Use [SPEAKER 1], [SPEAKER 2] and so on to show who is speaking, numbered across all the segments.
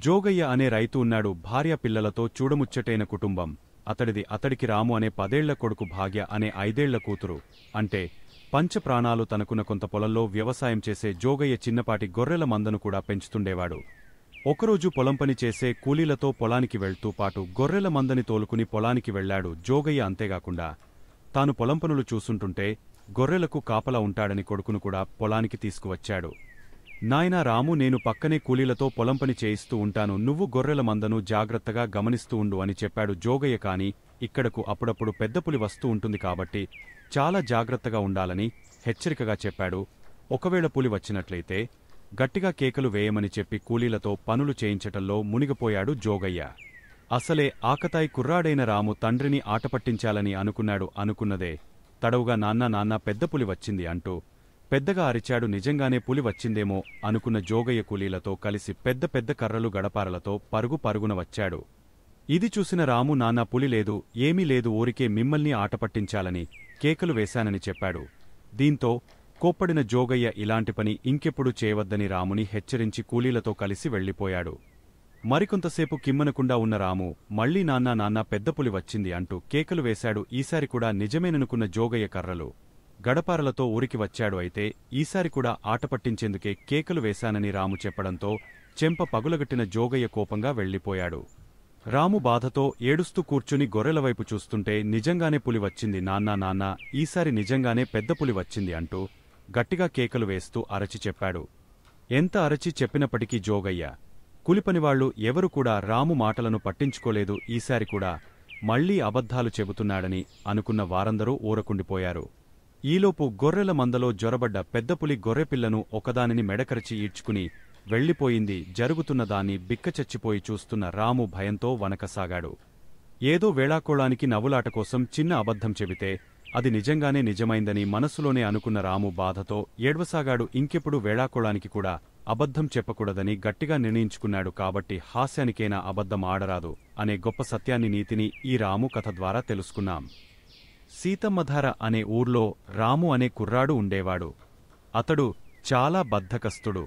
[SPEAKER 1] జోగయ్య అనే రైతు ఉన్నాడు. భార్య పిల్లలతో చూడముచ్చటైన కుటుంబం అతడిది. అతడికి రాము అనే 10ఏళ్ల కొడుకు, భాగ్య అనే 5ఏళ్ల కూతురు. అంటే పంచప్రాణాలు తనకున్న కొంత పొలంలో వ్యవసాయం చేసే జోగయ్య చిన్నపాటి గొర్రెల మందను కూడా పెంచుతుండేవాడు. ఒకరోజు పొలంపని చేసే కూలీలతో పొలానికి వెళ్తూ పాటు గొర్రెల మందని తోలుకుని పొలానికి వెళ్లాడు జోగయ్య. అంతేగాకుండా తాను పొలంపనులు చూసుంటుంటే గొర్రెలకు కాపలా ఉంటాడని కొడుకును కూడా పొలానికి తీసుకువచ్చాడు. నాయనా రాము, నేను పక్కనే కూలీలతో పొలంపని చేయిస్తూ ఉంటాను, నువ్వు గొర్రెల మందను జాగ్రత్తగా గమనిస్తూ ఉండు అని చెప్పాడు జోగయ్య. కాని ఇక్కడకు అప్పుడప్పుడు పెద్దపులి వస్తూ ఉంటుంది కాబట్టి చాలా జాగ్రత్తగా ఉండాలని హెచ్చరికగా చెప్పాడు. ఒకవేళ పులి వచ్చినట్లయితే గట్టిగా కేకలు వేయమని చెప్పి కూలీలతో పనులు చేయించటంలో మునిగిపోయాడు జోగయ్య. అసలే ఆకతాయి కుర్రాడైన రాము తండ్రిని ఆటపట్టించాలని అనుకున్నాడు. అనుకున్నదే తడవుగా నాన్న పెద్దపులి వచ్చింది అంటూ పెద్దగా అరిచాడు. నిజంగానే పులి వచ్చిందేమో అనుకున్న జోగయ్య కూలీలతో కలిసి పెద్ద పెద్ద కర్రలు గడపారలతో పరుగున వచ్చాడు. ఇది చూసిన రాము, నాన్న పులి లేదు, ఏమీ లేదు, ఊరికే మిమ్మల్ని ఆటపట్టించాలని కేకలు వేశానని చెప్పాడు. దీంతో కోప్పడిన జోగయ్య ఇలాంటి పని ఇంకెప్పుడు చేయవద్దని రాముని హెచ్చరించి కూలీలతో కలిసి వెళ్లిపోయాడు. మరికొంతసేపు కిమ్మనకుండా ఉన్న రాము మళ్లీ నాన్న పెద్దపులి వచ్చింది అంటూ కేకలు వేశాడు. ఈసారి కూడా నిజమేననుకున్న జోగయ్య కర్రలు గడపారలతో ఊరికి వచ్చాడు. అయితే ఈసారి కూడా ఆటపట్టించేందుకే కేకలు వేశానని రాము చెప్పడంతో చెంప పగులగట్టిన జోగయ్య కోపంగా వెళ్లిపోయాడు. రాము బాధతో ఏడుస్తూ కూర్చుని గొర్రెలవైపు చూస్తుంటే నిజంగానే పులి వచ్చింది నాన్న, ఈసారి నిజంగానే పెద్ద పులి వచ్చింది అంటూ గట్టిగా కేకలు వేస్తూ అరచి చెప్పాడు. ఎంత అరచి చెప్పినప్పటికీ జోగయ్య కూలిపనివాళ్లు ఎవరు కూడా రాము మాటలను పట్టించుకోలేదు. ఈసారి కూడా మళ్లీ అబద్ధాలు చెబుతున్నాడని అనుకున్న వారందరూ ఊరకుండిపోయారు. ఈలోపు గొర్రెల మందలో జొరబడ్డ పెద్దపులి గొర్రెపిల్లను ఒకదానిని మెడకరచి ఈడ్చుకుని వెళ్లిపోయింది. జరుగుతున్న దాన్ని బిక్కచచ్చిపోయి చూస్తున్న రాము భయంతో వణకసాగాడు. ఏదో వేళాకోళానికి నవ్వులాట కోసం చిన్న అబద్ధం చెబితే అది నిజంగానే నిజమైందని మనసులోనే అనుకున్న రాము బాధతో ఏడ్వసాగాడు. ఇంకెప్పుడు వేళాకోళానికి కూడా అబద్ధం చెప్పకూడదని గట్టిగా నిర్ణయించుకున్నాడు. కాబట్టి హాస్యానికైనా అబద్ధం ఆడరాదు అనే గొప్ప సత్యాన్ని, నీతిని ఈ రాము కథ ద్వారా తెలుసుకున్నాం. సీతమ్మధార అనే ఊర్లో రాము అనే కుర్రాడు ఉండేవాడు. అతడు చాలా బద్ధకస్తుడు.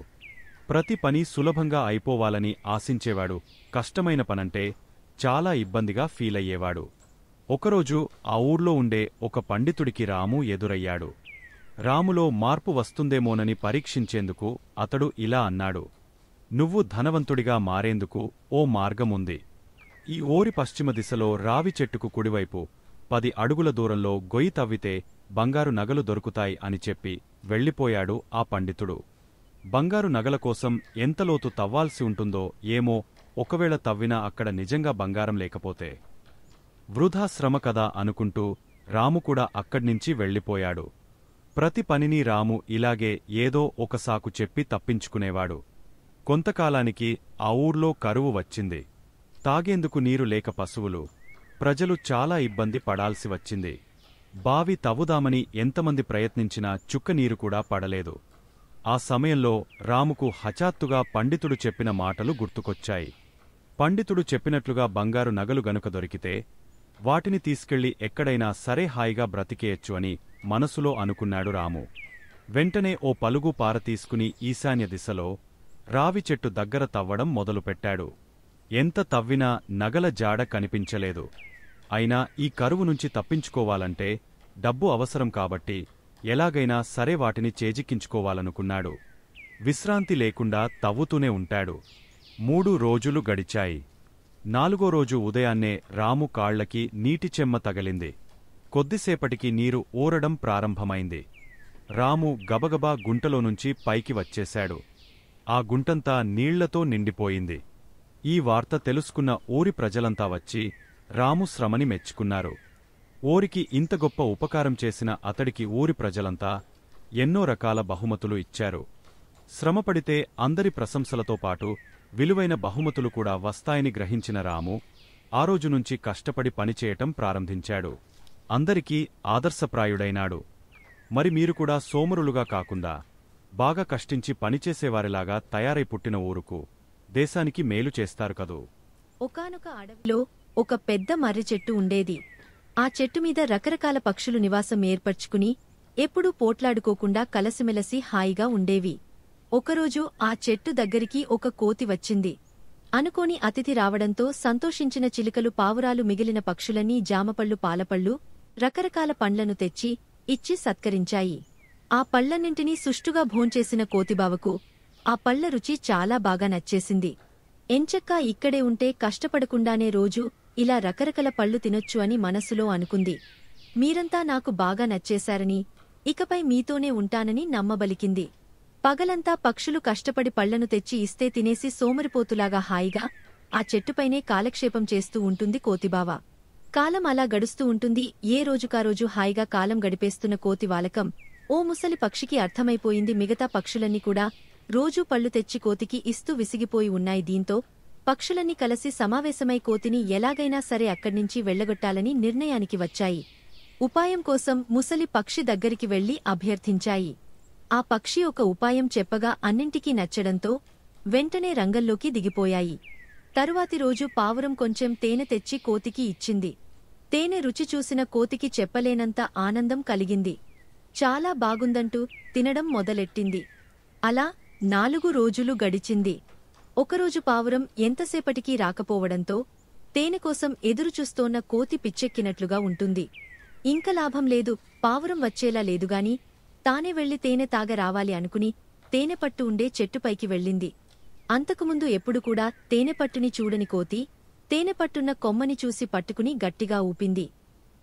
[SPEAKER 1] ప్రతి పని సులభంగా అయిపోవాలని ఆశించేవాడు. కష్టమైన పనంటే చాలా ఇబ్బందిగా ఫీలయ్యేవాడు. ఒకరోజు ఆ ఊర్లో ఉండే ఒక పండితుడికి రాము ఎదురయ్యాడు. రాములో మార్పు వస్తుందేమోనని పరీక్షించేందుకు అతడు ఇలా అన్నాడు, నువ్వు ధనవంతుడిగా మారేందుకు ఓ మార్గముంది. ఈ ఊరి పశ్చిమ దిశలో రావి చెట్టుకు కుడివైపు 10 అడుగుల దూరంలో గొయ్యి తవ్వితే బంగారు నగలు దొరుకుతాయి అని చెప్పి వెళ్లిపోయాడు ఆ పండితుడు. బంగారు నగల కోసం ఎంత లోతు తవ్వాల్సి ఉంటుందో ఏమో, ఒకవేళ తవ్వినా అక్కడ నిజంగా బంగారం లేకపోతే వృధా శ్రమ కదా అనుకుంటూ రాము కూడా అక్కడ్నించి వెళ్లిపోయాడు. ప్రతి పనిని రాము ఇలాగే ఏదో ఒక సాకు చెప్పి తప్పించుకునేవాడు. కొంతకాలానికి ఆ ఊర్లో కరువు వచ్చింది. తాగేందుకు నీరు లేక పశువులు, ప్రజలు చాలా ఇబ్బంది పడాల్సి వచ్చింది. బావి తవ్వుదామని ఎంతమంది ప్రయత్నించినా చుక్క నీరు కూడా పడలేదు. ఆ సమయంలో రాముకు హఠాత్తుగా పండితుడు చెప్పిన మాటలు గుర్తుకొచ్చాయి. పండితుడు చెప్పినట్లుగా బంగారు నగలు గనుక దొరికితే వాటిని తీసుకెళ్లి ఎక్కడైనా సరే హాయిగా బ్రతికేయచ్చు అని మనసులో అనుకున్నాడు రాము. వెంటనే ఓ పలుగు పార తీసుకుని ఈశాన్య దిశలో రావి చెట్టు దగ్గర తవ్వడం మొదలుపెట్టాడు. ఎంత తవ్వినా నగల జాడ కనిపించలేదు. అయినా ఈ కరువు నుంచి తప్పించుకోవాలంటే డబ్బు అవసరం కాబట్టి ఎలాగైనా సరే వాటిని చేజిక్కించుకోవాలనుకున్నాడు. విశ్రాంతి లేకుండా తవ్వుతూనే ఉంటాడు. 3 రోజులు గడిచాయి. 4వ రోజు ఉదయాన్నే రాము కాళ్లకి నీటి చెమ్మ తగిలింది. కొద్దిసేపటికి నీరు ఊరడం ప్రారంభమైంది. రాము గబగబా గుంటలోనుంచి పైకి వచ్చేశాడు. ఆ గుంటంతా నీళ్లతో నిండిపోయింది. ఈ వార్త తెలుసుకున్న ఊరి ప్రజలంతా వచ్చి రాము శ్రమని మెచ్చుకున్నారు. ఊరికి ఇంత గొప్ప ఉపకారం చేసిన అతడికి ఊరి ప్రజలంతా ఎన్నో రకాల బహుమతులు ఇచ్చారు. శ్రమపడితే అందరి ప్రశంసలతో పాటు విలువైన బహుమతులు కూడా వస్తాయని గ్రహించిన రాము ఆ రోజునుంచి కష్టపడి పనిచేయటం ప్రారంభించాడు. అందరికీ ఆదర్శప్రాయుడైనాడు. మరి మీరు కూడా సోమరులుగా కాకుండా బాగా కష్టించి పనిచేసేవారిలాగా తయారై పుట్టిన ఊరుకు, దేశానికి మేలు చేస్తారు కదూ.
[SPEAKER 2] ఒకానొక అడవిలో ఒక పెద్ద మర్రి చెట్టు ఉండేది. ఆ చెట్టుమీద రకరకాల పక్షులు నివాసం ఏర్పరచుకుని ఎప్పుడూ పోట్లాడుకోకుండా కలసిమెలసి హాయిగా ఉండేవి. ఒకరోజు ఆ చెట్టు దగ్గరికి ఒక కోతి వచ్చింది. అనుకోని అతిథి రావడంతో సంతోషించిన చిలుకలు పావురాలు మిగిలిన పక్షులన్నీ జామపళ్ళు పాలపళ్ళు రకరకాల పండ్లను తెచ్చి ఇచ్చి సత్కరించాయి. ఆ పళ్లన్నింటినీ సుష్టుగా భోంచేసిన కోతిబావకు ఆ పళ్ల రుచి చాలా బాగా నచ్చేసింది. ఎంచక్కా ఇక్కడే ఉంటే కష్టపడకుండానే రోజూ ఇలా రకరకాల పళ్ళు తినొచ్చు అని మనస్సులో అనుకుంది. మీరంతా నాకు బాగా నచ్చేశారని, ఇకపై మీతోనే ఉంటానని నమ్మబలికింది. పగలంతా పక్షులు కష్టపడి పళ్లను తెచ్చి ఇస్తే తినేసి సోమరిపోతులాగా హాయిగా ఆ చెట్టుపైనే కాలక్షేపం చేస్తూ ఉంటుంది కోతిబావ. కాలం అలా గడుస్తూ ఉంటుంది. ఏ రోజుకారోజు హాయిగా కాలం గడిపేస్తున్న కోతి వాలకం ఓ ముసలి పక్షికి అర్థమైపోయింది. మిగతా పక్షులన్నీ కూడా రోజూ పళ్ళు తెచ్చి కోతికి ఇస్తూ విసిగిపోయి ఉన్నాయి. దీంతో పక్షులన్నీ కలిసి సమావేశమై కోతిని ఎలాగైనా సరే అక్కడ్నించి వెళ్లగొట్టాలని నిర్ణయానికి వచ్చాయి. ఉపాయం కోసం ముసలి పక్షి దగ్గరికి వెళ్లి అభ్యర్థించాయి. ఆ పక్షి ఒక ఉపాయం చెప్పగా అన్నింటికీ నచ్చడంతో వెంటనే రంగంలోకి దిగిపోయాయి. తరువాతి రోజు పావురం కొంచెం తేనె తెచ్చి కోతికి ఇచ్చింది. తేనె రుచి చూసిన కోతికి చెప్పలేనంత ఆనందం కలిగింది. చాలా బాగుందంటూ తినడం మొదలెట్టింది. అలా 4 రోజులు గడిచింది. ఒకరోజు పావురం ఎంతసేపటికీ రాకపోవడంతో తేనెకోసం ఎదురుచూస్తోన్న కోతి పిచ్చెక్కినట్లుగా ఉంటుంది. ఇంక లాభం లేదు, పావురం వచ్చేలా లేదుగాని తానే వెళ్లి తేనె తాగరావాలి అనుకుని తేనెపట్టు ఉండే చెట్టుపైకి వెళ్ళింది. అంతకుముందు ఎప్పుడు కూడా తేనెపట్టుని చూడని కోతి తేనెపట్టున్న కొమ్మని చూసి పట్టుకుని గట్టిగా ఊపింది.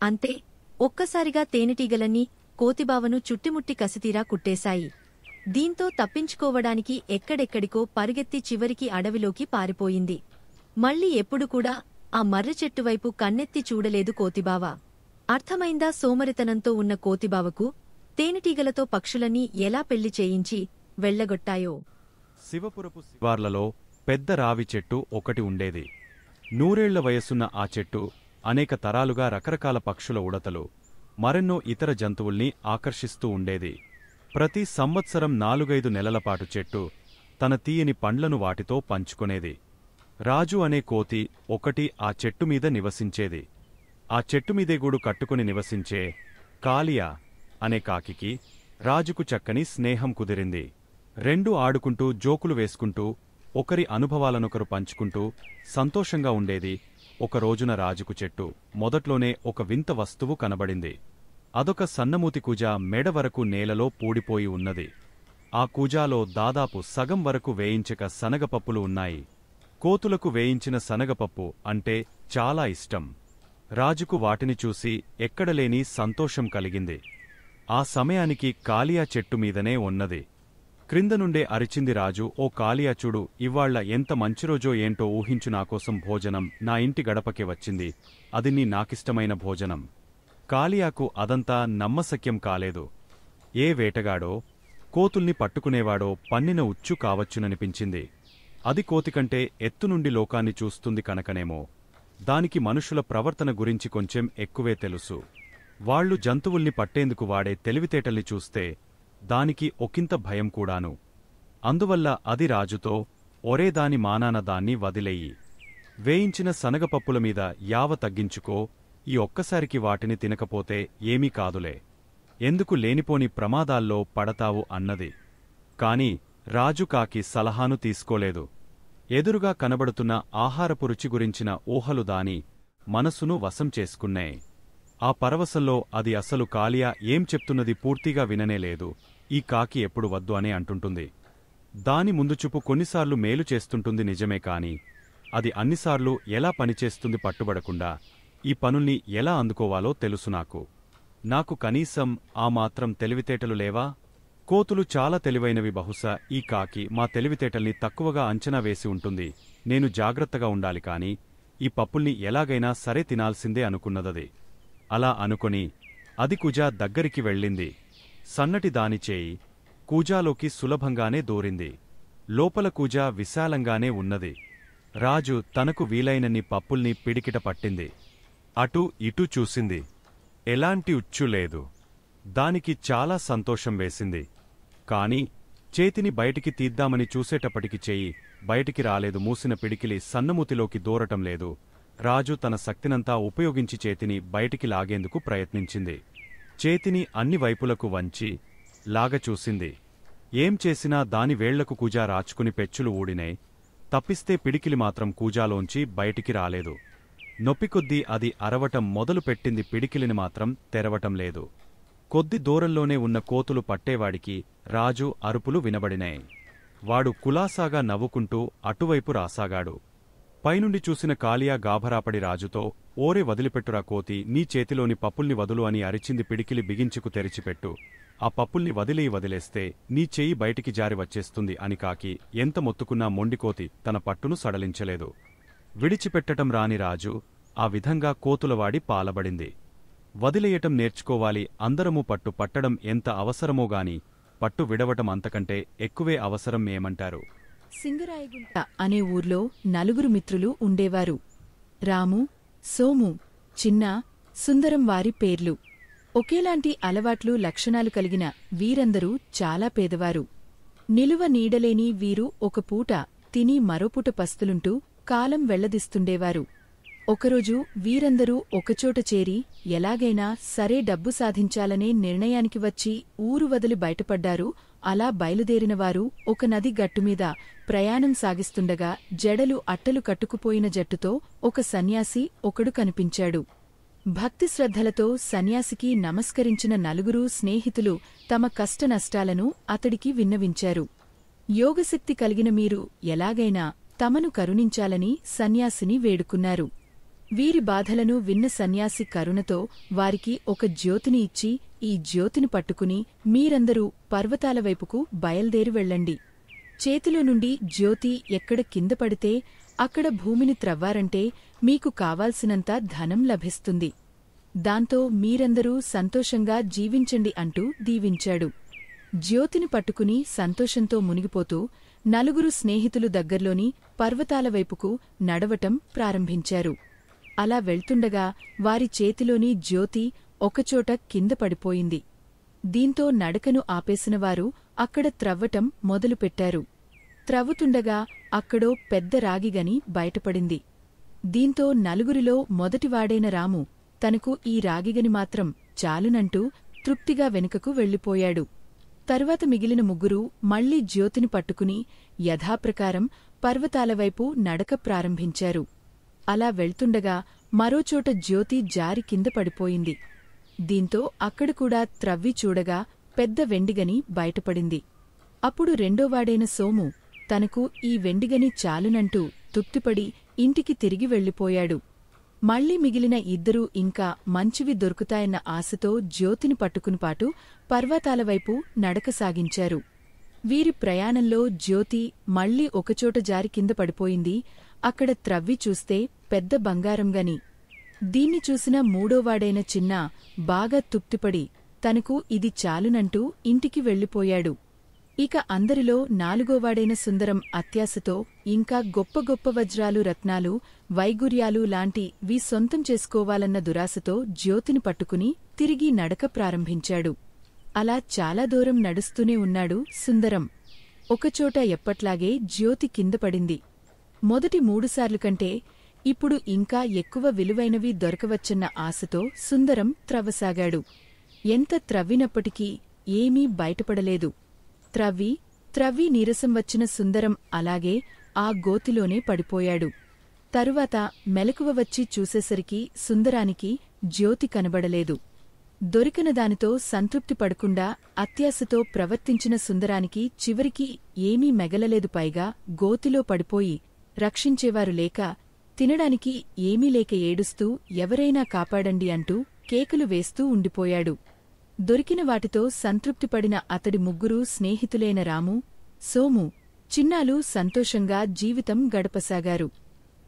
[SPEAKER 2] అంతే, ఒక్కసారిగా తేనెటీగలన్నీ కోతిబావను చుట్టిముట్టి కసితీరా కుట్టేశాయి. దీంతో తప్పించుకోవడానికి ఎక్కడెక్కడికో పరుగెత్తి చివరికి అడవిలోకి పారిపోయింది. మళ్ళీ ఎప్పుడు కూడా ఆ మర్రి చెట్టువైపు కన్నెత్తి చూడలేదు కోతిబావ. అర్థమైందా సోమరితనంతో ఉన్న కోతిబావకు తేనెటీగలతో పక్షులన్నీ ఎలా పెళ్లి చేయించి వెళ్లగొట్టాయో.
[SPEAKER 1] శివపురపు శివార్లలో పెద్ద రావి చెట్టు ఒకటి ఉండేది. 100 ఏళ్ల వయసున్న ఆ చెట్టు అనేక తరాలుగా రకరకాల పక్షుల ఉడతలు, మరెన్నో ఇతర జంతువుల్ని ఆకర్షిస్తూ ఉండేది. ప్రతి సంవత్సరం 4-5 నెలలపాటు చెట్టు తన తీయని పండ్లను వాటితో పంచుకొనేది. రాజు అనే కోతి ఒకటి ఆ చెట్టుమీద నివసించేది. ఆ చెట్టుమీదే గూడు కట్టుకుని నివసించే కాలియా అనే కాకికి రాజుకు చక్కని స్నేహం కుదిరింది. రెండూ ఆడుకుంటూ జోకులు వేసుకుంటూ ఒకరి అనుభవాలనొకరు పంచుకుంటూ సంతోషంగా ఉండేది. ఒక రోజున రాజుకు చెట్టు మొదట్లోనే ఒక వింత వస్తువు కనబడింది. అదొక సన్నమూతి కూజ, మెడ వరకు నేలలో పూడిపోయి ఉన్నది. ఆ కూజాలో దాదాపు సగం వరకు వేయించక శనగపప్పులు ఉన్నాయి. కోతులకు వేయించిన శనగపప్పు అంటే చాలా ఇష్టం. రాజుకు వాటిని చూసి ఎక్కడలేని సంతోషం కలిగింది. ఆ సమయానికి కాలియా చెట్టుమీదనే ఉన్నది. క్రింద నుండే అరిచింది రాజు, ఓ కాలియా చూడు, ఇవ్వాళ్ల ఎంత మంచిరోజో ఏంటో ఊహించు, నాకోసం భోజనం నా ఇంటి గడపకే వచ్చింది. అది నీ నాకిష్టమైన భోజనం. కాలియాకు అదంతా నమ్మశక్యం కాలేదు. ఏ వేటగాడో కోతుల్ని పట్టుకునేవాడో పన్నిన ఉచ్చు కావచ్చుననిపించింది. అది కోతికంటే ఎత్తునుండి లోకాన్ని చూస్తుంది కనుకనేమో దానికి మనుషుల ప్రవర్తన గురించి కొంచెం ఎక్కువే తెలుసు. వాళ్లు జంతువుల్ని పట్టేందుకు వాడే తెలివితేటల్ని చూస్తే దానికి ఒకంత భయం కూడాను. అందువల్ల అది రాజుతో, ఒరే దాని మానాన దాన్ని వదిలేయి. వేయించిన శనగపప్పుల మీద యావ తగ్గించుకో, ఈ ఒక్కసారికి వాటిని తినకపోతే ఏమీ కాదులే, ఎందుకు లేనిపోని ప్రమాదాల్లో పడతావు అన్నది. కాని రాజు కాకి సలహాను తీసుకోలేదు. ఎదురుగా కనబడుతున్న ఆహారపు రుచి గురించిన ఊహలు దాని మనసును వశం చేసుకున్నాయి. ఆ పరవశంలో అది అసలు కాలియా ఏం చెప్తున్నది పూర్తిగా విననేలేదు. ఈ కాకి ఎప్పుడు వద్దు అనే అంటుంటుంది. దాని ముందుచూపు కొన్నిసార్లు మేలు చేస్తుంటుంది నిజమే, కాని అది అన్నిసార్లు ఎలా పనిచేస్తుంది పట్టుబడకుండా. ఈ పనుల్ని ఎలా అందుకోవాలో తెలుసు నాకు కనీసం ఆ మాత్రం తెలివితేటలు లేవా? కోతులు చాలా తెలివైనవి. బహుశా ఈ కాకి మా తెలివితేటల్ని తక్కువగా అంచనా వేసి ఉంటుంది. నేను జాగ్రత్తగా ఉండాలి, కాని ఈ పప్పుల్ని ఎలాగైనా సరే తినాల్సిందే అనుకున్నదది. అలా అనుకొని అది కూజా దగ్గరికి వెళ్ళింది. సన్నటి దాని చేయి కూజాలోకి సులభంగానే దూరింది. లోపల కూజా విశాలంగానే ఉన్నది. రాజు తనకు వీలైనన్ని పప్పుల్ని పిడికిట పట్టింది. అటూ ఇటూ చూసింది. ఎలాంటి ఉచ్చు లేదు. దానికి చాలా సంతోషం వేసింది. కాని చేతిని బయటికి తీద్దామని చూసేటప్పటికి చెయ్యి బయటికి రాలేదు. మూసిన పిడికిలి సన్నమూతిలోకి దూరటం లేదు. రాజు తన శక్తినంతా ఉపయోగించి చేతిని బయటికి లాగేందుకు ప్రయత్నించింది. చేతిని అన్ని వైపులకు వంచి లాగచూసింది. ఏం చేసినా దాని వేళ్లకు కూజా రాచుకుని పెచ్చులు ఊడినాయి. తప్పిస్తే పిడికిలి మాత్రం కూజాలోంచి బయటికి రాలేదు. నొప్పికొద్దీ అది అరవటం మొదలుపెట్టింది, పిడికిలిని మాత్రం తెరవటం లేదు. కొద్ది దూరంలోనే ఉన్న కోతులు పట్టేవాడికి రాజు అరుపులు వినబడినాయి. వాడు కులాసాగా నవ్వుకుంటూ అటువైపు రాసాగాడు. పైనుండి చూసిన కాళియా గాభరాపడి రాజుతో, ఓరే వదిలిపెట్టురా కోతి, నీ చేతిలోని పప్పుల్ని వదులు అని అరిచింది. పిడికిలి బిగించుకు తెరిచిపెట్టు, ఆ పప్పుల్ని వదిలేస్తే నీ చెయ్యి బయటికి జారి వచ్చేస్తుంది అని కాకి ఎంత మొత్తుకున్నా మొండికోతి తన పట్టును సడలించలేదు. విడిచిపెట్టటం రాని రాజు ఆ విధంగా కోతులవాడి పాలబడింది. వదిలేయటం నేర్చుకోవాలి, అందరమూ పట్టు పట్టడం ఎంత అవసరమోగాని పట్టు విడవటం అంతకంటే ఎక్కువే అవసరం ఏమంటారు?
[SPEAKER 3] సింగరాయగుంట అనే ఊర్లో నలుగురు మిత్రులు ఉండేవారు. రాము, సోము, చిన్న, సుందరం వారి పేర్లు. ఒకేలాంటి అలవాట్లు, లక్షణాలు కలిగిన వీరందరూ చాలా పేదవారు. నిలువ నీడలేని వీరు ఒక పూట తిని మరోపూట పస్తులుంటూ కాలం వెళ్లదిస్తుండేవారు. ఒకరోజు వీరందరూ ఒకచోట చేరి ఎలాగైనా సరే డబ్బు సాధించాలనే నిర్ణయానికి వచ్చి ఊరు వదిలి బయటపడ్డారు. అలా బయలుదేరినవారు ఒక నది గట్టుమీద ప్రయాణం సాగిస్తుండగా జడలు అట్టలు కట్టుకుపోయిన జట్టుతో ఒక సన్యాసి ఒకడు కనిపించాడు. భక్తి శ్రద్ధలతో సన్యాసికి నమస్కరించిన నలుగురు స్నేహితులు తమ కష్టనష్టాలను అతడికి విన్నవించారు. యోగశక్తి కలిగిన మీరు ఎలాగైనా తమను కరుణించాలని సన్యాసిని వేడుకున్నారు. వీరి బాధలను విన్న సన్యాసి కరుణతో వారికి ఒక జ్యోతిని ఇచ్చి, ఈ జ్యోతిని పట్టుకుని మీరందరూ పర్వతాల వైపుకు బయల్దేరి వెళ్ళండి. చేతిలో నుండి జ్యోతి ఎక్కడ కింద పడితే అక్కడ భూమిని త్రవ్వారంటే మీకు కావాల్సినంత ధనం లభిస్తుంది. దాంతో మీరందరూ సంతోషంగా జీవించండి అంటూ దీవించాడు. జ్యోతిని పట్టుకుని సంతోషంతో మునిగిపోతూ నలుగురు స్నేహితులు దగ్గర్లోని పర్వతాల వైపుకు నడవటం ప్రారంభించారు. అలా వెళ్తుండగా వారి చేతిలోని జ్యోతి ఒకచోట కింద పడిపోయింది. దీంతో నడకను ఆపేసినవారు అక్కడ త్రవ్వటం మొదలుపెట్టారు. త్రవ్వుతుండగా అక్కడో పెద్ద రాగిగని బయటపడింది. దీంతో నలుగురిలో మొదటివాడైన రాము తనకు ఈ రాగిగని మాత్రం చాలునంటూ తృప్తిగా వెనుకకు వెళ్ళిపోయాడు. తరువాత మిగిలిన ముగ్గురూ మళ్లీ జ్యోతిని పట్టుకుని యథాప్రకారం పర్వతాలవైపు నడక ప్రారంభించారు. అలా వెళ్తుండగా మరోచోట జ్యోతి జారి కింద పడిపోయింది. దీంతో అక్కడ కూడా త్రవ్వి చూడగా పెద్ద వెండిగని బయటపడింది. అప్పుడు రెండోవాడైన సోము తనకు ఈ వెండిగని చాలునంటూ తృప్తిపడి ఇంటికి తిరిగి వెళ్ళిపోయాడు. మళ్లీ మిగిలిన ఇద్దరూ ఇంకా మంచివి దొరుకుతాయన్న ఆశతో జ్యోతిని పట్టుకునిపాటు పర్వతాలవైపు నడక సాగించారు. వీరి ప్రయాణంలో జ్యోతి మళ్లీ ఒకచోట జారి కింద పడిపోయింది. అక్కడ త్రవ్వి చూస్తే పెద్ద బంగారంగని. దీన్ని చూసిన మూడోవాడైన చిన్న బాగా తృప్తిపడి తనకు ఇది చాలునంటూ ఇంటికి వెళ్ళిపోయాడు. ఇక అందరిలో నాలుగోవాడైన సుందరం అత్యాశతో ఇంకా గొప్ప గొప్ప వజ్రాలు, రత్నాలు, వైగుర్యాలు లాంటివి సొంతం చేసుకోవాలన్న దురాశతో జ్యోతిని పట్టుకుని తిరిగి నడక ప్రారంభించాడు. అలా చాలా దూరం నడుస్తూనే ఉన్నాడు సుందరం. ఒకచోట ఎప్పట్లాగే జ్యోతి కింద పడింది. మొదటి 3 సార్లు కంటే ఇప్పుడు ఇంకా ఎక్కువ విలువైనవి దొరకవచ్చన్న ఆశతో సుందరం త్రవ్వసాగాడు. ఎంత త్రవ్వినప్పటికీ ఏమీ బయటపడలేదు. త్రవ్వి నీరసం వచ్చిన సుందరం అలాగే ఆ గోతిలోనే పడిపోయాడు. తరువాత మెలకువ వచ్చి చూసేసరికి సుందరానికి జ్యోతి కనబడలేదు. దొరికిన దానితో సంతృప్తి పడకుండా అత్యాశతో ప్రవర్తించిన సుందరానికి చివరికి ఏమీ మెగలలేదు. పైగా గోతిలో పడిపోయి రక్షించేవారు లేక, తినడానికి ఏమీ లేక ఏడుస్తూ ఎవరైనా కాపాడండి అంటూ కేకలు వేస్తూ ఉండిపోయాడు. దొరికిన వాటితో సంతృప్తిపడిన అతడి ముగ్గురు స్నేహితులైన రాము, సోము, చిన్నాలు సంతోషంగా జీవితం గడపసాగారు.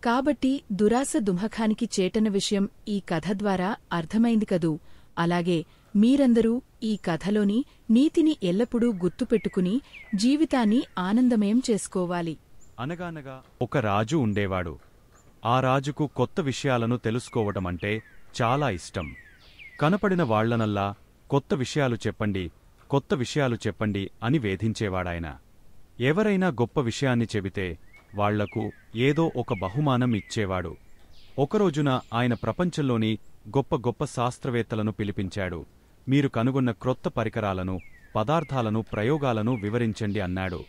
[SPEAKER 3] కాబట్టి దురాశ దుమఖానికి చేటన విషయం ఈ కథ ద్వారా అర్థమైంది కదూ. అలాగే మీరందరూ ఈ కథలోని నీతిని ఎల్లప్పుడూ గుర్తుపెట్టుకుని జీవితాన్ని ఆనందమయం చేసుకోవాలి.
[SPEAKER 1] అనగానగా ఒక రాజు ఉండేవాడు. ఆ రాజుకు కొత్త విషయాలను తెలుసుకోవటమంటే చాలా ఇష్టం. కనపడిన వాళ్లనల్లా కొత్త విషయాలు చెప్పండి, కొత్త విషయాలు చెప్పండి అని వేధించేవాడాయన. ఎవరైనా గొప్ప విషయాన్ని చెబితే వాళ్లకు ఏదో ఒక బహుమానం ఇచ్చేవాడు. ఒకరోజున ఆయన ప్రపంచంలోని గొప్ప గొప్ప శాస్త్రవేత్తలను పిలిపించాడు. మీరు కనుగొన్న క్రొత్త పరికరాలను, పదార్థాలను, ప్రయోగాలను వివరించండి అన్నాడు.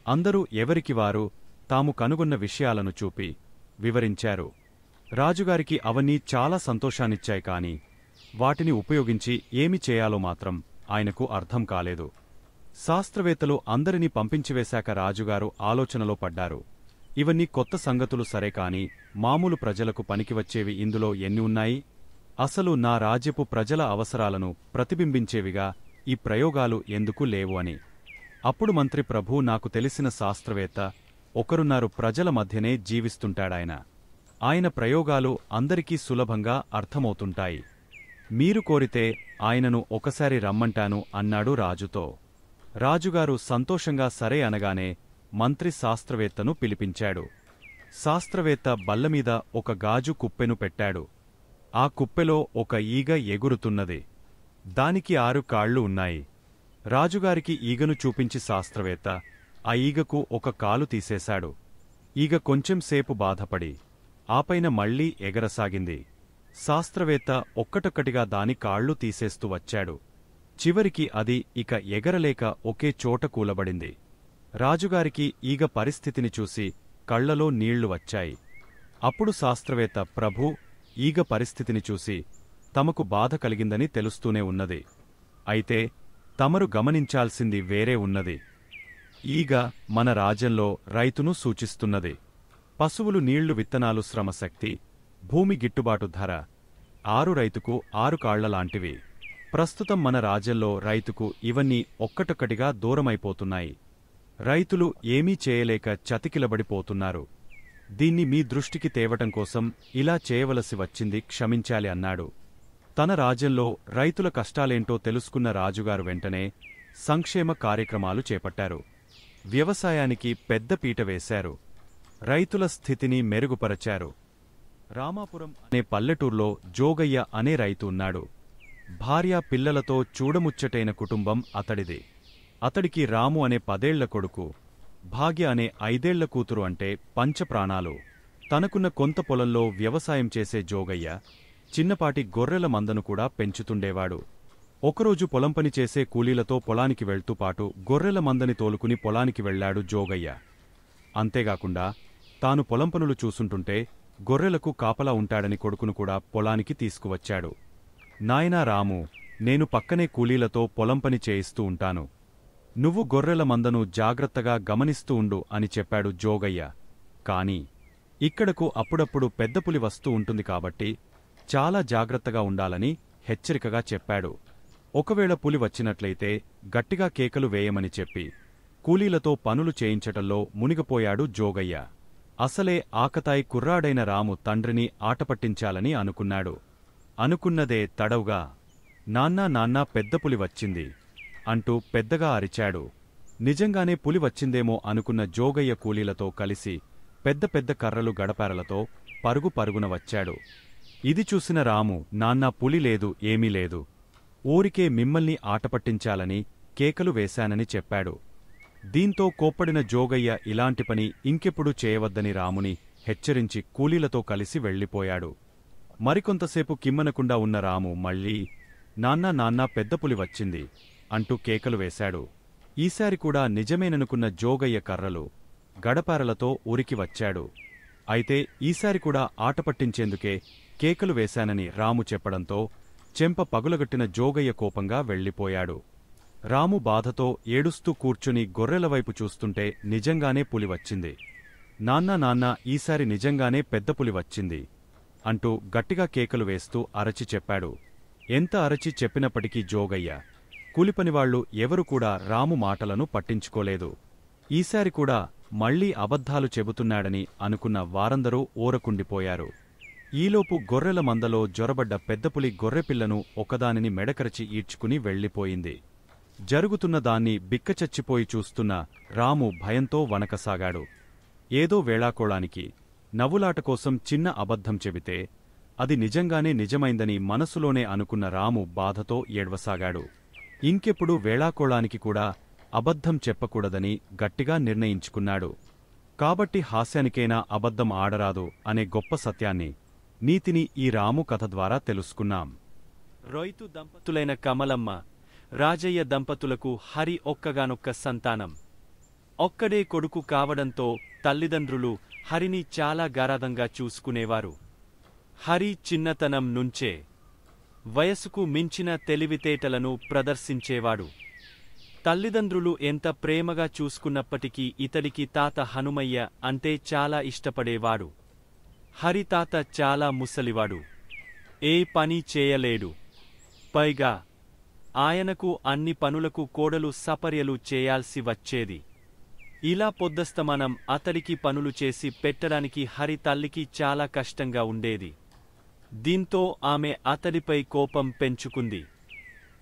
[SPEAKER 1] అందరూ ఎవరికి వారు తాము కనుగొన్న విషయాలను చూపి వివరించారు. రాజుగారికి అవన్నీ చాలా సంతోషాన్నిచ్చాయి కాని వాటిని ఉపయోగించి ఏమి చేయాలో మాత్రం ఆయనకు అర్థం కాలేదు. శాస్త్రవేత్తలు అందరినీ పంపించివేశాక రాజుగారు ఆలోచనలో పడ్డారు. ఇవన్నీ కొత్త సంగతులు సరే కాని మామూలు ప్రజలకు పనికివచ్చేవి ఇందులో ఎన్ని ఉన్నాయి? అసలు నా రాజ్యపు ప్రజల అవసరాలను ప్రతిబింబించేవిగా ఈ ప్రయోగాలు ఎందుకు లేవు అని. అప్పుడు మంత్రి ప్రభూ, నాకు తెలిసిన శాస్త్రవేత్త ఒకరున్నారు, ప్రజల మధ్యనే జీవిస్తుంటాడాయన. ఆయన ప్రయోగాలు అందరికీ సులభంగా అర్థమవుతుంటాయి. మీరు కోరితే ఆయనను ఒకసారి రమ్మంటాను అన్నాడు రాజుతో. రాజుగారు సంతోషంగా సరే అనగానే మంత్రి శాస్త్రవేత్తను పిలిపించాడు. శాస్త్రవేత్త బల్లమీద ఒక గాజు కుప్పెను పెట్టాడు. ఆ కుప్పెలో ఒక ఈగ ఎగురుతున్నది. దానికి 6 కాళ్ళు ఉన్నాయి. రాజుగారికి ఈగను చూపించి శాస్త్రవేత్త ఆ ఈగకు ఒక కాలు తీసేశాడు. ఈగ కొంచెంసేపు బాధపడి ఆపైన మళ్లీ ఎగరసాగింది. శాస్త్రవేత్త ఒక్కటొక్కటిగా దాని కాళ్ళు తీసేస్తూ వచ్చాడు. చివరికి అది ఇక ఎగరలేక ఒకే చోట కూలబడింది. రాజుగారికి ఈగ పరిస్థితిని చూసి కళ్లలో నీళ్లు వచ్చాయి. అప్పుడు శాస్త్రవేత్త, ప్రభూ, ఈగ పరిస్థితిని చూసి తమకు బాధ కలిగిందని తెలుస్తూనే ఉన్నది. అయితే తమరు గమనించాల్సింది వేరే ఉన్నది. ఈగ మన రాజ్యంలో రైతును సూచిస్తున్నది. పశువులు, నీళ్లు, విత్తనాలు, శ్రమశక్తి, భూమి గిట్టుబాటు ధర 6 రైతుకు 6 కాళ్లలాంటివి. ప్రస్తుతం మన రాజ్యంలో రైతుకు ఇవన్నీ ఒక్కటొక్కటిగా దూరమైపోతున్నాయి. రైతులు ఏమీ చేయలేక చతికిలబడిపోతున్నారు. దీన్ని మీ దృష్టికి తేవటం కోసం ఇలా చేయవలసి వచ్చింది, క్షమించాలి అన్నాడు. తన రాజ్యంలో రైతుల కష్టాలేంటో తెలుసుకున్న రాజుగారు వెంటనే సంక్షేమ కార్యక్రమాలు చేపట్టారు. వ్యవసాయానికి పెద్ద పీట వేశారు. రైతుల స్థితిని మెరుగుపరచారు. రామాపురం అనే పల్లెటూర్లో జోగయ్య అనే రైతు ఉన్నాడు. భార్యా పిల్లలతో చూడముచ్చటైన కుటుంబం అతడిది. అతడికి రాము అనే 10 ఏళ్ల కొడుకు, భాగ్య అనే 5 ఏళ్ల కూతురు అంటే పంచప్రాణాలు. తనకున్న కొంత పొలంలో వ్యవసాయం చేసే జోగయ్య చిన్నపాటి గొర్రెల మందను కూడా పెంచుతుండేవాడు. ఒకరోజు పొలం పని చేసే కూలీలతో పొలానికి వెళ్తూ పాటు గొర్రెల మందని తోలుకుని పొలానికి వెళ్లాడు జోగయ్య. అంతేగాకుండా తాను పొలం పనులు చూసుంటుంటే గొర్రెలకు కాపలా ఉంటాడని కొడుకును కూడా పొలానికి తీసుకువచ్చాడు. నాయనా రాము, నేను పక్కనే కూలీలతో పొలం పని చేయిస్తూ ఉంటాను. నువ్వు గొర్రెల మందను జాగ్రత్తగా గమనిస్తూ ఉండు అని చెప్పాడు జోగయ్య. కాని ఇక్కడకు అప్పుడప్పుడు పెద్ద పులి వస్తూ ఉంటుంది కాబట్టి చాలా జాగ్రత్తగా ఉండాలని హెచ్చరికగా చెప్పాడు. ఒకవేళ పులి వచ్చినట్లయితే గట్టిగా కేకలు వేయమని చెప్పి కూలీలతో పనులు చేయించటంలో మునిగిపోయాడు జోగయ్య. అసలే ఆకతాయి కుర్రాడైన రాము తండ్రిని ఆటపట్టించాలని అనుకున్నాడు. అనుకున్నదే తడవుగా నాన్నా నాన్నా పెద్ద పులి వచ్చింది అంటూ పెద్దగా అరిచాడు. నిజంగానే పులి వచ్చిందేమో అనుకున్న జోగయ్య కూలీలతో కలిసి పెద్ద పెద్ద కర్రలు, గడపారలతో పరుగు పరుగున వచ్చాడు. ఇది చూసిన రాము, నాన్నా పులి లేదు, ఏమీ లేదు, ఊరికే మిమ్మల్ని ఆటపట్టించాలని కేకలు వేశానని చెప్పాడు. దీంతో కోప్పడిన జోగయ్య ఇలాంటి పని ఇంకెప్పుడు చేయవద్దని రాముని హెచ్చరించి కూలీలతో కలిసి వెళ్ళిపోయాడు. మరికొంతసేపు కిమ్మనకుండా ఉన్న రాము మళ్ళీ నాన్నా నాన్నా పెద్ద పులి వచ్చింది అంటూ కేకలు వేశాడు. ఈసారి కూడా నిజమేననుకున్న జోగయ్య కర్రలు, గడపారలతో ఉరికి వచ్చాడు. అయితే ఈసారి కూడా ఆటపట్టించేందుకే కేకలు వేశానని రాము చెప్పడంతో చెంప పగులగొట్టిన జోగయ్య కోపంగా వెళ్ళిపోయాడు. రాము బాధతో ఏడుస్తూ కూర్చుని గొర్రెలవైపు చూస్తుంటే నిజంగానే పులి వచ్చింది. నాన్నా నాన్నా, ఈసారి నిజంగానే పెద్ద పులి వచ్చింది అంటూ గట్టిగా కేకలు వేస్తూ అరచి చెప్పాడు. ఎంత అరచి చెప్పినప్పటికీ జోగయ్య, కూలిపనివాళ్లు ఎవరు కూడా రాము మాటలను పట్టించుకోలేదు. ఈసారి కూడా మళ్లీ అబద్ధాలు చెబుతున్నాడని అనుకున్న వారందరూ ఊరకుండిపోయారు. ఈలోపు గొర్రెల మందలో జొరబడ్డ పెద్దపులి గొర్రెపిల్లను ఒకదానిని మెడకరచి ఈడ్చుకుని వెళ్ళిపోయింది. జరుగుతున్న దాన్ని బిక్కచచ్చిపోయి చూస్తున్న రాము భయంతో వణకసాగాడు. ఏదో వేళాకోళానికి నవ్వులాట కోసం చిన్న అబద్ధం చెబితే అది నిజంగానే నిజమైందని మనసులోనే అనుకున్న రాము బాధతో ఏడ్వసాగాడు. ఇంకెప్పుడు వేళాకోళానికి కూడా అబద్ధం చెప్పకూడదని గట్టిగా నిర్ణయించుకున్నాడు. కాబట్టి హాస్యానికైనా అబద్ధం ఆడరాదు అనే గొప్ప సత్యాన్ని, నీతిని ఈ రాము కథ ద్వారా తెలుసుకున్నాం.
[SPEAKER 4] రైతు దంపతులైన కమలమ్మ, రాజయ్య దంపతులకు హరి ఒక్కగానొక్క సంతానం. ఒక్కడే కొడుకు కావడంతో తల్లిదండ్రులు హరిని చాలా గారాదంగా చూసుకునేవారు. హరి చిన్నతనం నుంచే వయసుకు మించిన తెలివితేటలను ప్రదర్శించేవాడు. తల్లిదండ్రులు ఎంత ప్రేమగా చూసుకున్నప్పటికీ ఇతడికి తాత హనుమయ్య అంటే చాలా ఇష్టపడేవాడు. హరి తాత చాలా ముసలివాడు. ఏ పని చేయలేడు. పైగా ఆయనకు అన్ని పనులకు కోడలు సపర్యలు చేయాల్సి వచ్చేది. ఇలా పొద్దస్తమానం అతడికి పనులు చేసి పెట్టడానికి హరి తల్లికి చాలా కష్టంగా ఉండేది. దీంతో ఆమె అతడిపై కోపం పెంచుకుంది.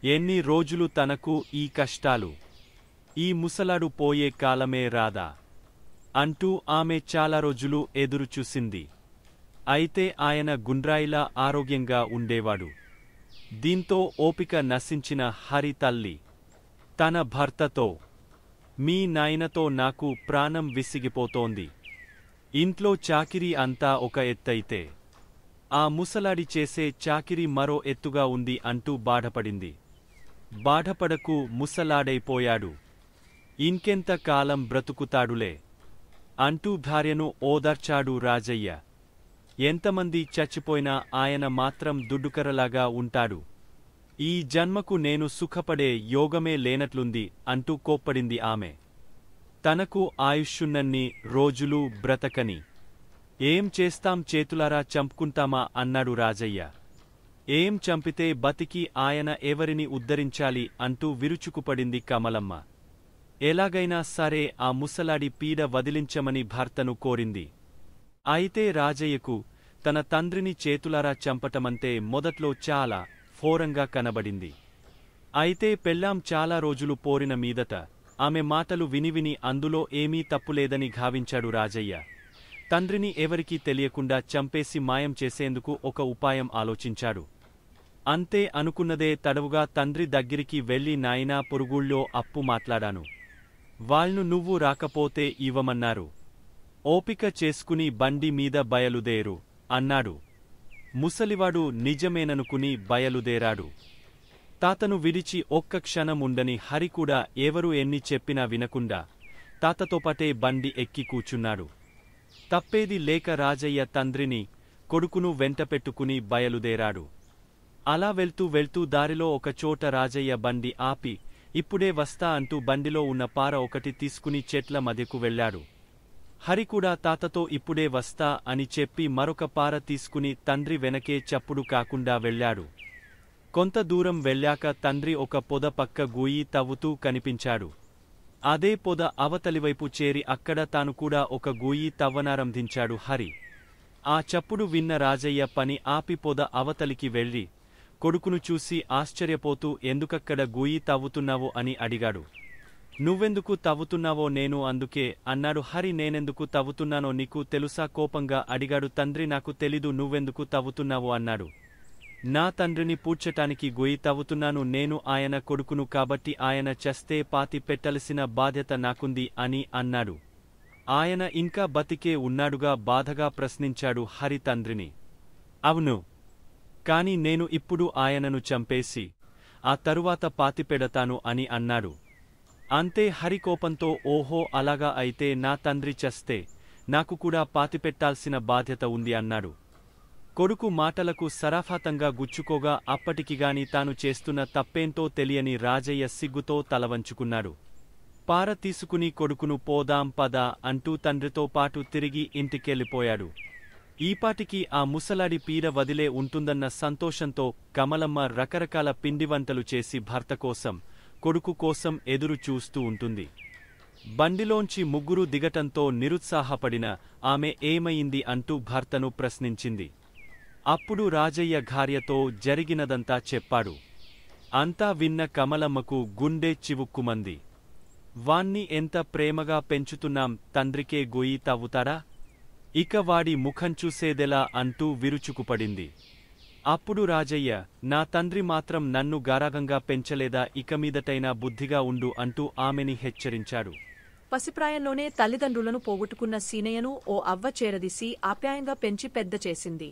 [SPEAKER 4] ఎన్ని రోజులు తనకు ఈ కష్టాలు? ఈ ముసలాడు పోయే కాలమే రాదా అంటూ ఆమె చాలా రోజులు ఎదురుచూసింది. అయితే ఆయన గుండ్రాయిలా ఆరోగ్యంగా ఉండేవాడు. దీంతో ఓపిక నశించిన హరి తల్లి తన భర్తతో, మీ నాయనతో నాకు ప్రాణం విసిగిపోతోంది. ఇంట్లో చాకిరీ అంతా ఒక ఎత్తైతే ఆ ముసలాడి చేసే చాకిరీ మరో ఎత్తుగా ఉంది అంటూ బాధపడింది. బాధపడకు, ముసలాడైపోయాడు. ఇంకెంత కాలం బ్రతుకుతాడులే అంటూ భార్యను ఓదార్చాడు రాజయ్య. ఎంతమంది చచ్చిపోయినా ఆయన మాత్రం దుడ్డుకర్రలాగా ఉంటాడు. ఈ జన్మకు నేను సుఖపడే యోగమే లేనట్లుంది అంటూ కోప్పడింది ఆమె. తనకు ఆయుష్యున్నన్ని రోజులు బ్రతకని ఏం చేస్తాం, చేతులారా చంపుకుంటామా అన్నాడు రాజయ్య. ఏం చంపితే బతికి ఆయన ఎవరిని ఉద్ధరించాలి అంటూ విరుచుకుపడింది కమలమ్మ. ఎలాగైనా సరే ఆ ముసలాడి పీడ వదిలించమని భర్తను కోరింది. అయితే రాజయ్యకు తన తండ్రిని చేతులారా చంపటమంటే మొదట్లో చాలా ఫోరంగా కనబడింది. అయితే పెళ్ళాం చాలా రోజులు పోరిన మీదట ఆమె మాటలు విని అందులో ఏమీ తప్పులేదని భావించాడు రాజయ్య. తండ్రిని ఎవరికీ తెలియకుండా చంపేసి మాయం చేసేందుకు ఒక ఉపాయం ఆలోచించాడు. అంతే అనుకున్నదే తడవుగా తండ్రి దగ్గరికి వెళ్లి, నాయనా, పొరుగుళ్ళో అప్పు మాట్లాడాను, వాళ్లు నువ్వు రాకపోతే ఇవ్వమన్నారు, ఓపిక చేసుకుని బండి మీద బయలుదేరు అన్నాడు. ముసలివాడు నిజమేననుకుని బయలుదేరాడు. తాతను విడిచి ఒక్క క్షణం ఉండని హరి కూడా ఎవరు ఎన్ని చెప్పినా వినకుండా తాతతోపాటే బండి ఎక్కి కూచున్నాడు. తప్పేది లేక రాజయ్య తండ్రిని, కొడుకును వెంటపెట్టుకుని బయలుదేరాడు. అలా వెళ్తూ దారిలో ఒకచోట రాజయ్య బండి ఆపి, ఇప్పుడే వస్తా అంటూ బండిలో ఉన్న పార ఒకటి తీసుకుని చెట్ల మధ్యకు వెళ్లాడు. హరి కూడా తాతతో ఇప్పుడే వస్తా అని చెప్పి మరొక పార తీసుకుని తండ్రి వెనకే చప్పుడు కాకుండా వెళ్లాడు. కొంత దూరం వెళ్ళాక తండ్రి ఒక పొద పక్క గూయి తవ్వుతూ కనిపించాడు. అదే పొద అవతలివైపు చేరి అక్కడ తాను కూడా ఒక గూయి తవ్వనారంభించాడు హరి. ఆ చప్పుడు విన్న రాజయ్య పని ఆపి పొద అవతలికి వెళ్లి కొడుకును చూసి ఆశ్చర్యపోతూ, ఎందుకక్కడ గూయి తవ్వుతున్నావో అని అడిగాడు. నువ్వెందుకు తవ్వుతున్నావో నేను అందుకే అన్నాడు హరి. నేనెందుకు తవ్వుతున్నానో నీకు తెలుసా? కోపంగా అడిగాడు తండ్రి. నాకు తెలీదు, నువ్వెందుకు తవ్వుతున్నావో అన్నాడు. నా తండ్రిని పూడ్చటానికి గొయ్యి తవ్వుతున్నాను. నేను ఆయన కొడుకును కాబట్టి ఆయన చస్తే పాతి పెట్టాల్సిన బాధ్యత నాకుంది అని అన్నాడు. ఆయన ఇంకా బతికే ఉన్నాడుగా? బాధగా ప్రశ్నించాడు హరి తండ్రిని. అవును, కాని నేను ఇప్పుడు ఆయనను చంపేసి ఆ తరువాత పాతిపెడతాను అని అన్నాడు. అంతే హరి కోపంతో, ఓహో అలాగా, అయితే నా తండ్రి చస్తే నాకు కూడా పాతిపెట్టాల్సిన బాధ్యత ఉంది అన్నాడు. కొడుకు మాటలకు సరాఫాతంగా గుచ్చుకోగా అప్పటికిగాని తాను చేస్తున్న తప్పేంటో తెలియని రాజయ్య సిగ్గుతో తలవంచుకున్నాడు. పార తీసుకుని కొడుకును పోదాం పద అంటూ తండ్రితో పాటు తిరిగి ఇంటికెళ్ళిపోయాడు. ఈపాటికి ఆ ముసలాడి పీడ వదిలే ఉంటుందన్న సంతోషంతో కమలమ్మ రకరకాల పిండివంటలు చేసి భర్త కోసం, కొడుకు కోసం ఎదురు చూస్తూ ఉంటుంది. బండిలోంచి ముగ్గురు దిగటంతో నిరుత్సాహపడిన ఆమె ఏమయింది అంటూ భర్తను ప్రశ్నించింది. అప్పుడు రాజయ్య భార్యతో జరిగినదంతా చెప్పాడు. అంతా విన్న కమలమ్మకు గుండె చివుక్కుమంది. వాణ్ణి ఎంత ప్రేమగా పెంచుతున్నాం, తండ్రికే గొయ్యి తవ్వుతాడా? ఇక వాడి ముఖం చూసేదెలా అంటూ విరుచుకుపడింది. అప్పుడు రాజయ్య, నా తండ్రి మాత్రం నన్ను గారాగంగా పెంచలేదా? ఇక మీదటైనా బుద్ధిగా ఉండు అంటూ ఆమెని హెచ్చరించాడు.
[SPEAKER 5] పసిప్రాయంలోనే తల్లిదండ్రులను పోగొట్టుకున్న సీనయ్యను ఓ అవ్వ చేరదీసి ఆప్యాయంగా పెంచి పెద్ద చేసింది.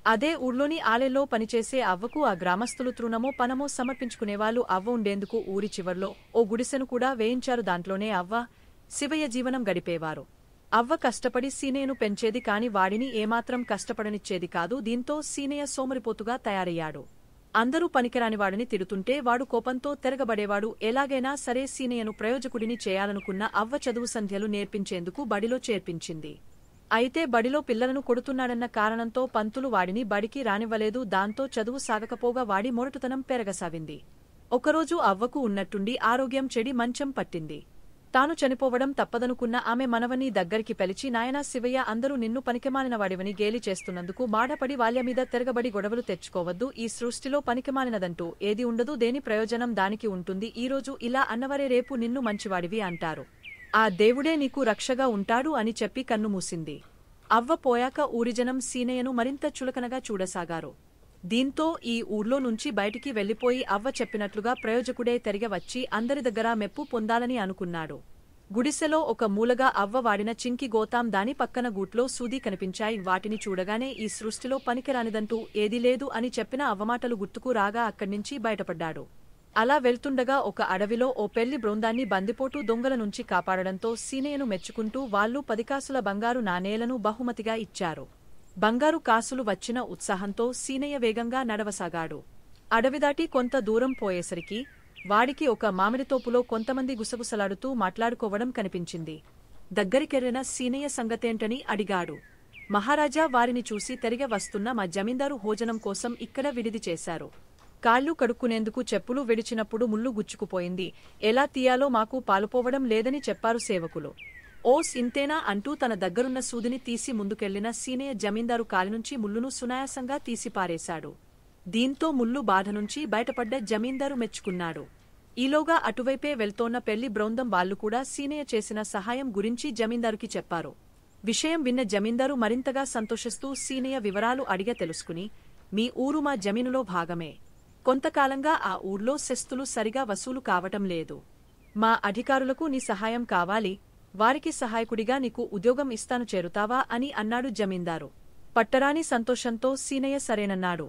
[SPEAKER 5] అదే ఊర్లోని ఆలెల్లో పనిచేసే అవ్వకు ఆ గ్రామస్తులు తృణమో పనమో సమర్పించుకునేవాళ్లు. అవ్వ ఉండేందుకు ఊరి చివర్లో ఓ గుడిసెను కూడా వేయించారు. దాంట్లోనే అవ్వ, శివయ్య జీవనం గడిపేవారు. అవ్వ కష్టపడి సీనయ్యను పెంచేది కాని వాడిని ఏమాత్రం కష్టపడనిచ్చేది కాదు. దీంతో సీనయ్య సోమరిపోతుగా తయారయ్యాడు. అందరూ పనికిరానివాడిని తిడుతుంటే వాడు కోపంతో తిరగబడేవాడు. ఎలాగైనా సరే సీనయ్యను ప్రయోజకుడిని చేయాలనుకున్న అవ్వ చదువు సంధ్యలు నేర్పించేందుకు బడిలో చేర్పించింది. అయితే బడిలో పిల్లలను కొడుతున్నాడన్న కారణంతో పంతులు వాడిని బడికి రానివ్వలేదు. దాంతో చదువు సాగకపోగా వాడి మొరటుతనం పెరగసాగింది. ఒకరోజు అవ్వకు ఉన్నట్టుండి ఆరోగ్యం చెడి మంచం పట్టింది. తాను చనిపోవడం తప్పదనుకున్న ఆమె మనవని దగ్గరికి పిలిచి, నాయనా శివయ్య, అందరూ నిన్ను పనికిమాలినవాడివని గేలి చేస్తున్నందుకు బాధపడి వాళ్యమీద తిరగబడి గొడవలు తెచ్చుకోవద్దు. ఈ సృష్టిలో పనికిమాలినదంటూ ఏది ఉండదు. దేని ప్రయోజనం దానికి ఉంటుంది. ఈరోజు ఇలా అన్నవరే రేపు నిన్ను మంచివాడివి అంటారు. ఆ దేవుడే నీకు రక్షగా ఉంటాడు అని చెప్పి కన్నుమూసింది. అవ్వ పోయాక ఊరిజనం సీనయ్యను మరింత చులకనగా చూడసాగారు. దీంతో ఈ ఊర్లో నుంచి బయటికి వెళ్లిపోయి అవ్వ చెప్పినట్లుగా ప్రయోజకుడే తిరిగి వచ్చి అందరి దగ్గర మెప్పు పొందాలని అనుకున్నాడు. గుడిసెలో ఒక మూలగా అవ్వ వాడిన చింకి గోతాం, దాని పక్కన గూట్లో సూది కనిపించాయి. వాటిని చూడగానే ఈ సృష్టిలో పనికిరానిదంటూ ఏదీ లేదు అని చెప్పిన అవ్వమాటలు గుర్తుకు రాగా అక్కడ్నించి బయటపడ్డాడు. అలా వెళ్తుండగా ఒక అడవిలో ఓ పెళ్లి బృందాన్ని బందిపోటు దొంగల నుంచి కాపాడడంతో సీనయ్యను మెచ్చుకుంటూ వాళ్లు 10 కాసుల బంగారు నాణేలను బహుమతిగా ఇచ్చారు. బంగారు కాసులు వచ్చిన ఉత్సాహంతో సీనయ్య వేగంగా నడవసాగాడు. అడవిదాటి కొంత దూరం పోయేసరికి వాడికి ఒక మామిడితోపులో కొంతమంది గుసగుసలాడుతూ మాట్లాడుకోవడం కనిపించింది. దగ్గరికెళ్లిన సీనయ్య సంగతేంటని అడిగాడు. మహారాజా, వారిని చూసి తిరిగి వస్తున్న మా జమీందారు భోజనం కోసం ఇక్కడ విడిది చేశారు. కాళ్ళు కడుక్కునేందుకు చెప్పులు విడిచినప్పుడు ముళ్ళు గుచ్చుకుపోయింది. ఎలా తీయాలో మాకు పాలుపోవడం లేదని చెప్పారు సేవకులు. ఓస్ ఇంతేనా అంటూ తన దగ్గరున్న సూదిని తీసి ముందుకెళ్లిన సీనయ్య జమీందారు కాలినుంచి ముళ్ళును సునాయాసంగా తీసిపారేశాడు. దీంతో ముళ్ళు బాధ నుంచి బయటపడ్డ జమీందారు మెచ్చుకున్నాడు. ఈలోగా అటువైపే వెళ్తోన్న పెళ్లి బృందం వాళ్లు కూడా సీనయ్య చేసిన సహాయం గురించి జమీందారుకి చెప్పారు. విషయం విన్న జమీందారు మరింతగా సంతోషిస్తూ సీనయ్య వివరాలు అడిగ తెలుసుకుని, మీ ఊరు మా జమీనులో భాగమే. కొంతకాలంగా ఆ ఊర్లో సెస్తులు సరిగా వసూలు కావటం లేదు. మా అధికారులకు నీ సహాయం కావాలి. వారికి సహాయకుడిగా నీకు ఉద్యోగం ఇస్తాను, చేరుతావా అని అన్నాడు జమీందారు. పట్టరాని సంతోషంతో సీనయ్య సరేనన్నాడు.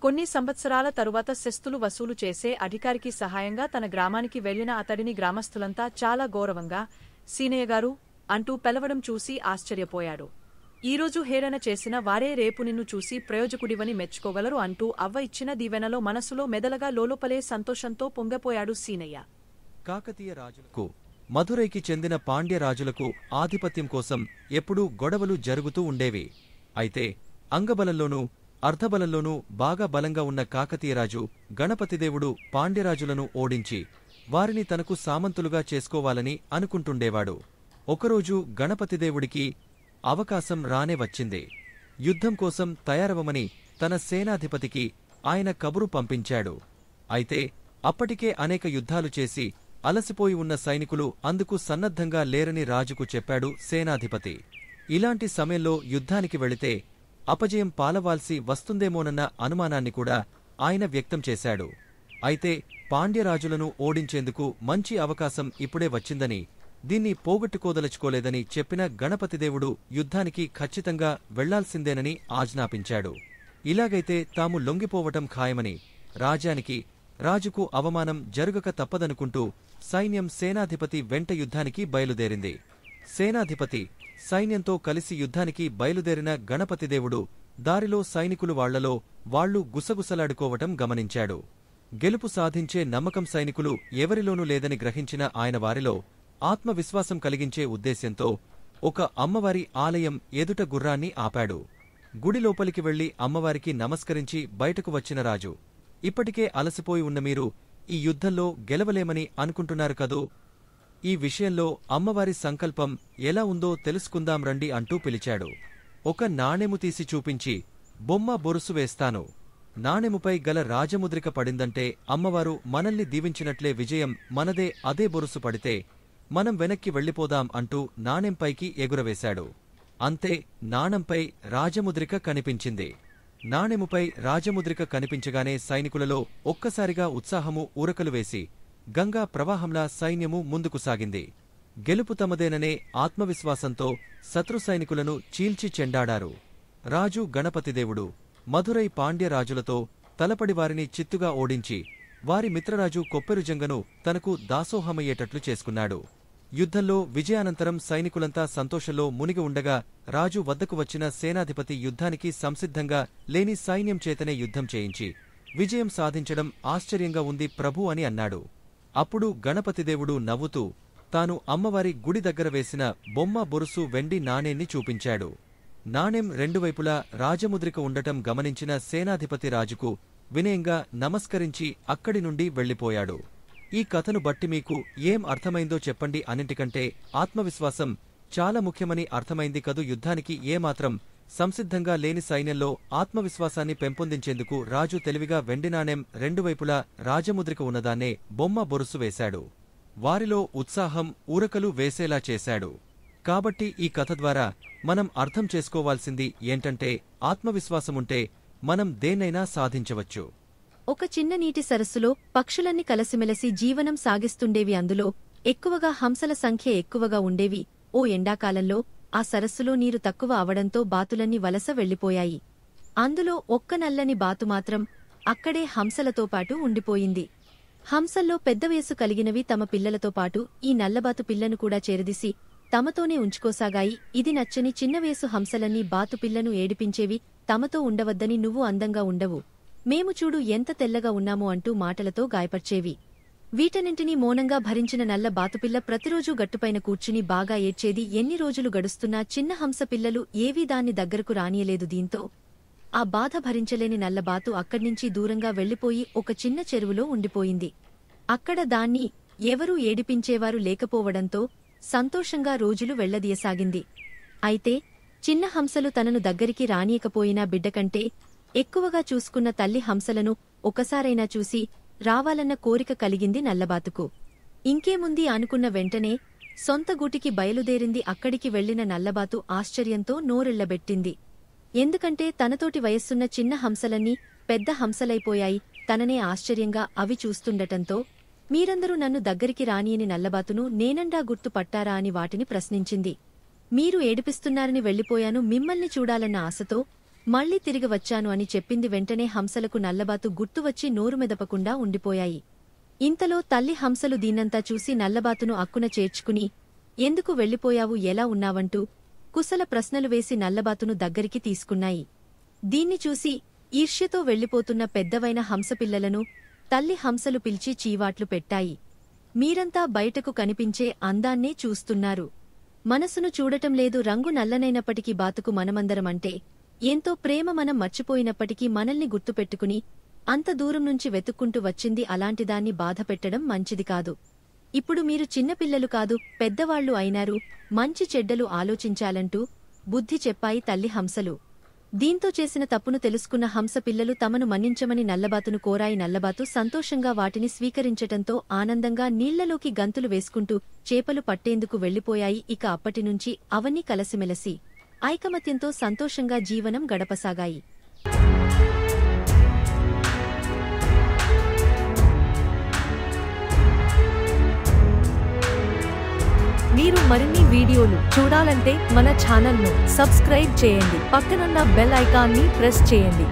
[SPEAKER 5] కొన్ని సంవత్సరాల తరువాత సెస్తులు వసూలు చేసే అధికారికి సహాయంగా తన గ్రామానికి వెళ్లిన అతడిని గ్రామస్తులంతా చాలా గౌరవంగా సీనయ్యగారు అంటూ పిలవడం చూసి ఆశ్చర్యపోయాడు. ఈరోజు హేళన చేసిన వారే రేపు నిన్ను చూసి ప్రయోజకుడివని మెచ్చుకోగలరు అంటూ అవ్వ ఇచ్చిన దీవెనలో మనసులో మెదలగా లోలోపలే సంతోషంతో పొంగపోయాడు సీనయ్య.
[SPEAKER 6] కాకతీయ రాజులకు, మధురైకి చెందిన పాండ్య రాజులకు ఆధిపత్యం కోసం ఎప్పుడూ గొడవలు జరుగుతూ ఉండేవి. అయితే అంగబలంలోనూ అర్ధబలంలోనూ బాగా బలంగా ఉన్న కాకతీయరాజు గణపతిదేవుడు పాండ్యరాజులను ఓడించి వారిని తనకు సామంతులుగా చేసుకోవాలని అనుకుంటుండేవాడు. ఒకరోజు గణపతిదేవుడికి అవకాశం రానే వచ్చింది. యుద్ధం కోసం తయారవమని తన సేనాధిపతికి ఆయన కబురు పంపించాడు. అయితే అప్పటికే అనేక యుద్ధాలు చేసి అలసిపోయి ఉన్న సైనికులు అందుకు సన్నద్ధంగా లేరని రాజుకు చెప్పాడు సేనాధిపతి. ఇలాంటి సమయంలో యుద్ధానికి వెళితే అపజయం పాలవాల్సి వస్తుందేమోనన్న అనుమానాన్ని కూడా ఆయన వ్యక్తం చేశాడు. అయితే పాండ్యరాజులను ఓడించేందుకు మంచి అవకాశం ఇప్పుడే వచ్చిందని, దీన్ని పోగొట్టుకోదలుచుకోలేదని చెప్పిన గణపతిదేవుడు యుద్ధానికి ఖచ్చితంగా వెళ్లాల్సిందేనని ఆజ్ఞాపించాడు. ఇలాగైతే తాము లొంగిపోవటం ఖాయమని, రాజుకు అవమానం జరుగక తప్పదనుకుంటూ సైన్యం సేనాధిపతి వెంట యుద్ధానికి బయలుదేరింది. సేనాధిపతి సైన్యంతో కలిసి యుద్ధానికి బయలుదేరిన గణపతిదేవుడు దారిలో సైనికులు వాళ్లలో వాళ్లు గుసగుసలాడుకోవటం గమనించాడు. గెలుపు సాధించే నమ్మకం సైనికులు ఎవరిలోనూ లేదని గ్రహించిన ఆయన వారిలో ఆత్మవిశ్వాసం కలిగించే ఉద్దేశ్యంతో ఒక అమ్మవారి ఆలయం ఎదుట గుర్రాన్ని ఆపాడు. గుడి లోపలికి వెళ్లి అమ్మవారికి నమస్కరించి బయటకు వచ్చిన రాజు, ఇప్పటికే అలసిపోయి ఉన్న మీరు ఈ యుద్ధంలో గెలవలేమని అనుకుంటున్నారు కదూ, ఈ విషయంలో అమ్మవారి సంకల్పం ఎలా ఉందో తెలుసుకుందాం రండి అంటూ పిలిచాడు. ఒక నాణెము తీసి చూపించి, బొమ్మ బొరుసు వేస్తాను, నాణెముపై గల రాజముద్రిక పడిందంటే అమ్మవారు మనల్ని దీవించినట్లే, విజయం మనదే, అదే బొరుసు పడితే మనం వెనక్కి వెళ్లిపోదాం అంటూ నాణెంపైకి ఎగురవేశాడు. అంతే, నాణంపై రాజముద్రిక కనిపించింది. నాణెముపై రాజముద్రిక కనిపించగానే సైనికులలో ఒక్కసారిగా ఉత్సాహము ఊరకలు వేసి గంగా ప్రవాహంలా సైన్యము ముందుకు సాగింది. గెలుపు తమదేననే ఆత్మవిశ్వాసంతో శత్రు సైనికులను చీల్చి చెండాడారు. రాజు గణపతిదేవుడు మధురై పాండ్యరాజులతో తలపడి వారిని చిత్తుగా ఓడించి వారి మిత్రరాజు కొప్పెరుజంగను తనకు దాసోహమయ్యేటట్లు చేసుకున్నాడు. యుద్ధంలో విజయానంతరం సైనికులంతా సంతోషంలో మునిగి ఉండగా రాజు వద్దకు వచ్చిన సేనాధిపతి యుద్ధానికి సంసిద్ధంగా లేని సైన్యం చేతనే యుద్ధం చేయించి విజయం సాధించడం ఆశ్చర్యంగా ఉంది ప్రభూ అని అన్నాడు. అప్పుడు గణపతిదేవుడు నవ్వుతూ తాను అమ్మవారి గుడి దగ్గర వేసిన బొమ్మ బొరుసు వెండి నాణేన్ని చూపించాడు. నాణెం రెండువైపులా రాజముద్రిక ఉండటం గమనించిన సేనాధిపతి రాజుకు వినయంగా నమస్కరించి అక్కడి నుండి వెళ్లిపోయాడు. ఈ కథను బట్టి మీకు ఏం అర్థమైందో చెప్పండి. అన్నింటికంటే ఆత్మవిశ్వాసం చాలా ముఖ్యమని అర్థమైంది కదూ. యుద్ధానికి ఏమాత్రం సంసిద్ధంగా లేని సైన్యంలో ఆత్మవిశ్వాసాన్ని పెంపొందించేందుకు రాజు తెలివిగా వెండి నాణెం రెండువైపులా రాజముద్రిక ఉన్నదాన్నే బొమ్మ బొరుసు వేశాడు. వారిలో ఉత్సాహం ఊరకలు వేసేలా చేశాడు. కాబట్టి ఈ కథ ద్వారా మనం అర్థం చేసుకోవాల్సింది ఏంటంటే ఆత్మవిశ్వాసముంటే మనం దేన్నైనా సాధించవచ్చు.
[SPEAKER 2] ఒక చిన్న నీటి సరస్సులో పక్షులన్నీ కలసిమెలసి జీవనం సాగిస్తుండేవి. అందులో ఎక్కువగా హంసల సంఖ్య ఎక్కువగా ఉండేవి. ఓ ఎండాకాలంలో ఆ సరస్సులో నీరు తక్కువ అవడంతో బాతులన్నీ వలస వెళ్లిపోయాయి. అందులో ఒక్క నల్లని బాతు మాత్రం అక్కడే హంసలతో పాటు ఉండిపోయింది. హంసల్లో పెద్ద వయసు కలిగినవి తమ పిల్లలతో పాటు ఈ నల్లబాతు పిల్లను కూడా చేరదీసి తమతోనే ఉంచుకోసాగాయి. ఇది నచ్చని చిన్న వయసు హంసలన్నీ బాతు పిల్లను ఏడిపించేవి. తమతో ఉండవద్దని, నువ్వు అందంగా ఉండవు, మేము చూడు ఎంత తెల్లగా ఉన్నామో అంటూ మాటలతో గాయపర్చేవి. వీటన్నింటినీ మౌనంగా భరించిన నల్ల బాతుపిల్ల ప్రతిరోజూ గట్టుపైన కూర్చుని బాగా ఏడ్చేది. ఎన్ని రోజులు గడుస్తున్నా చిన్న హంస పిల్లలు ఏవీ దాన్ని దగ్గరకు రానియలేదు. దీంతో ఆ బాధ భరించలేని నల్లబాతు అక్కడ్నించి దూరంగా వెళ్లిపోయి ఒక చిన్న చెరువులో ఉండిపోయింది. అక్కడ దాన్ని ఎవరూ ఏడిపించేవారు లేకపోవడంతో సంతోషంగా రోజులు వెళ్లదీయసాగింది. అయితే చిన్న హంసలు తనను దగ్గరికి రానియకపోయినా బిడ్డకంటే ఎక్కువగా చూసుకున్న తల్లి హంసలను ఒకసారైనా చూసి రావాలన్న కోరిక కలిగింది నల్లబాతుకు. ఇంకేముంది అనుకున్న వెంటనే సొంత గూటికి బయలుదేరింది. అక్కడికి వెళ్లిన నల్లబాతు ఆశ్చర్యంతో నోరెళ్లబెట్టింది. ఎందుకంటే తనతోటి వయస్సున్న చిన్న హంసలన్నీ పెద్ద హంసలైపోయాయి. తననే ఆశ్చర్యంగా అవి చూస్తుండటంతో మీరందరూ నన్ను దగ్గరికి రానియని నల్లబాతును నేనండా గుర్తుపట్టారా అని వాటిని ప్రశ్నించింది. మీరు ఏడిపిస్తున్నారని వెళ్లిపోయాను, మిమ్మల్ని చూడాలన్న ఆశతో మళ్లీ తిరిగి వచ్చాను అని చెప్పింది. వెంటనే హంసలకు నల్లబాతు గుర్తువచ్చి నోరు మెదపకుండా ఉండిపోయాయి. ఇంతలో తల్లి హంసలు దీన్నంతా చూసి నల్లబాతును అక్కున చేర్చుకుని ఎందుకు వెళ్లిపోయావు, ఎలా ఉన్నావంటూ కుశల ప్రశ్నలు వేసి నల్లబాతును దగ్గరికి తీసుకున్నాయి. దీన్ని చూసి ఈర్ష్యతో వెళ్లిపోతున్న పెద్దవైన హంసపిల్లలను తల్లి హంసలు పిలిచి చీవాట్లు పెట్టాయి. మీరంతా బయటకు కనిపించే అందాన్నే చూస్తున్నారు, మనసును చూడటం లేదు. రంగు నల్లనైనప్పటికీ బాతుకు మనమందరమంటే ఎంతో ప్రేమ. మనం మర్చిపోయినప్పటికీ మనల్ని గుర్తుపెట్టుకుని అంత దూరం నుంచి వెతుక్కుంటూ వచ్చింది. అలాంటిదాన్ని బాధపెట్టడం మంచిది కాదు. ఇప్పుడు మీరు చిన్నపిల్లలు కాదు, పెద్దవాళ్లు అయినారు, మంచి చెడ్డలు ఆలోచించాలంటూ బుద్ధి చెప్పాయి తల్లి హంసలు. దీంతో చేసిన తప్పును తెలుసుకున్న హంస పిల్లలు తమను మన్నించమని నల్లబాతును కోరాయి. నల్లబాతు సంతోషంగా వాటిని స్వీకరించటంతో ఆనందంగా నీళ్లలోకి గంతులు వేసుకుంటూ చేపలు పట్టేందుకు వెళ్లిపోయాయి. ఇక అప్పటినుంచి అవన్నీ కలసిమెలసి ఐకమత్యంతో సంతోషంగా జీవనం గడపసాగాయి.
[SPEAKER 5] మీరు మరిన్ని వీడియోలు చూడాలంటే మన ఛానల్ను సబ్స్క్రైబ్ చేయండి. పక్కనున్న బెల్ ఐకాన్ని ప్రెస్ చేయండి.